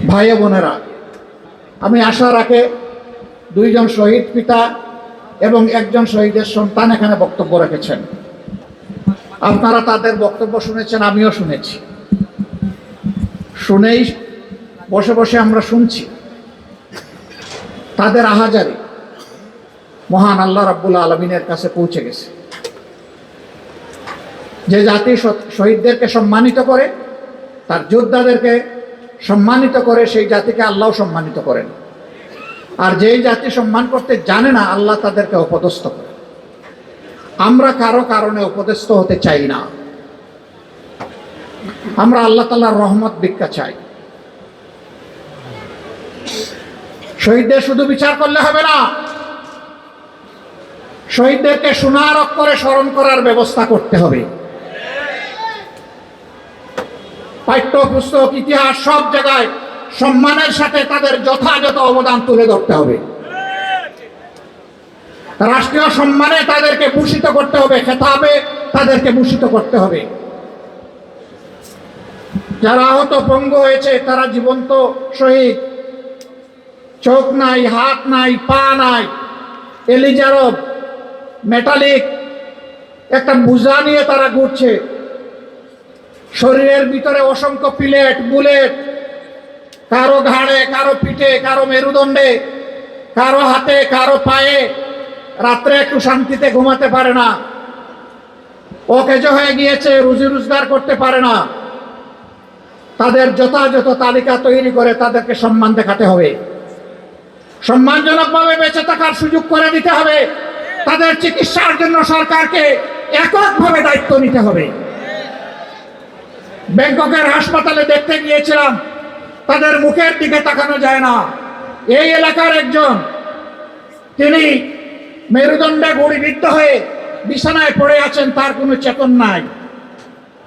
ভাই বোনেরা, আমি আশা রাখে দুইজন শহীদ পিতা এবং একজন শহীদের সন্তান এখানে বক্তব্য রেখেছেন। আপনারা তাদের বক্তব্য শুনেছেন, আমিও শুনেছি। শুনেই বসে বসে আমরা শুনছি তাদের আহাজারি মহান আল্লাহ রাব্বুল আলামিনের কাছে পৌঁছে গেছে। যে জাতি শহীদদেরকে সম্মানিত করে, তার যোদ্ধাদেরকে সম্মানিত করে, সেই জাতিকে আল্লাহ সম্মানিত করেন। আর যেই জাতি সম্মান করতে জানে না, আল্লাহ তাদেরকে অপদস্থ করে। আমরা কারো কারণে অপদস্থ হতে চাই না। আমরা আল্লাহ তাআলার রহমত ভিক্ষা চাই। শহীদদের শুধু বিচার করলে হবে না, শহীদদেরকে সোনার অক্ষরে স্মরণ করার ব্যবস্থা করতে হবে। পাঠ্যপুস্তক, ইতিহাস, সব জায়গায় সম্মানের সাথে তাদের যথাযথ অবদান তুলে ধরতে হবে। রাষ্ট্রীয় সম্মানে তাদেরকে ভূষিত করতে হবে, খেতাবে তাদেরকে ভূষিত করতে হবে। যারা আহত পঙ্গু হয়েছে তারা জীবন্ত শহীদ। চোখ নাই, হাত নাই, পা নাই, এলিজারব মেটালিক একটা বোঝা নিয়ে তারা ঘুরছে। শরীরের ভিতরে অসংখ্য প্লেট, বুলেট, কারো ঘাড়ে, কারো পিঠে, কারো মেরুদণ্ডে, কারো হাতে, কারো পায়ে। রাত্রে একটু শান্তিতে ঘুমাতে পারে না, অকেজ হয়ে গিয়েছে, রুজি রোজগার করতে পারে না। তাদের যথাযথ তালিকা তৈরি করে তাদেরকে সম্মান দেখাতে হবে, সম্মানজনকভাবে বেঁচে থাকার সুযোগ করে দিতে হবে। তাদের চিকিৎসার জন্য সরকারকে এককভাবে দায়িত্ব নিতে হবে। ব্যাংককের হাসপাতালে দেখতে গিয়েছিলাম, তাদের মুখের দিকে তাকানো যায় না। এই এলাকার একজন, তিনি মেরুদণ্ডে গুলিবিদ্ধ হয়ে বিছানায় পড়ে আছেন, তার কোনো চেতন নাই।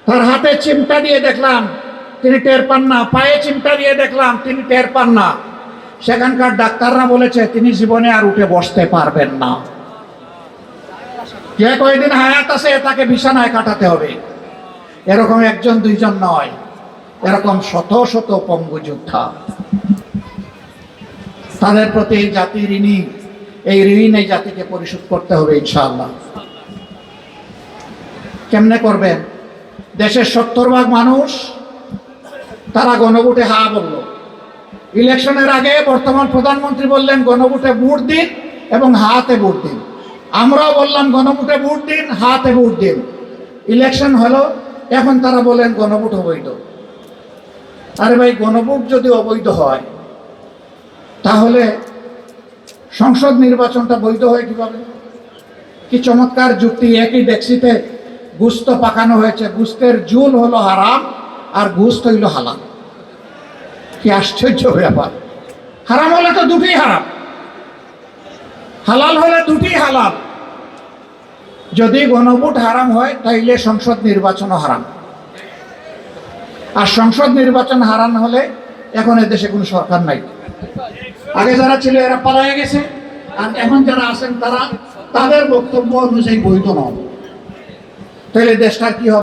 তার হাতে চিমটা দিয়ে দেখলাম, তিনি টের পান না। পায়ে চিমটা দিয়ে দেখলাম, তিনি টের পান না। সেখানকার ডাক্তাররা বলেছে তিনি জীবনে আর উঠে বসতে পারবেন না। যে কয়দিন হায়াত আছে তাকে বিছানায় কাটাতে হবে। এরকম একজন দুইজন নয়, এরকম শত শত পঙ্গু যোদ্ধা। তাদের প্রতি এই জাতির ঋণী, এই ঋণ এই জাতিকে পরিশোধ করতে হবে ইনশাআল্লাহ। কেমনে করবেন? দেশের 70% মানুষ তারা গণভোটে হা বলল। ইলেকশনের আগে বর্তমান প্রধানমন্ত্রী বললেন গণভোটে ভোট দিন এবং হাতে ভোট দিন। আমরাও বললাম গণভোটে ভোট দিন, হাতে ভোট দিন। ইলেকশন হলো, এখন তারা বলেন গণভোট অবৈধ। আরে ভাই, গণভোট যদি অবৈধ হয় তাহলে সংসদ নির্বাচনটা বৈধ হয় কিভাবে? কি চমৎকার যুক্তি! একই ডেক্সিতে গুস্ত পাকানো হয়েছে, গুস্তের ঝুল হলো হারাম আর গুস্ত হইল হালাল। কি আশ্চর্য ব্যাপার! হারাম হলে তো দুটি হারাম, হালাল হলে দুটি হালাল। যদি গণভোট হারাম হয় তাইলে সংসদ নির্বাচনও হারাম। আর সংসদ নির্বাচন হারাম হলে এখন এদেশে কোনো সরকার নাই। আগে যারা ছিল এরা পালায়ে গেছে, আর এখন যারা আছেন তারা তাদের বক্তব্য অনুযায়ী বৈধ নন। তাহলে দেশটা কি হবে?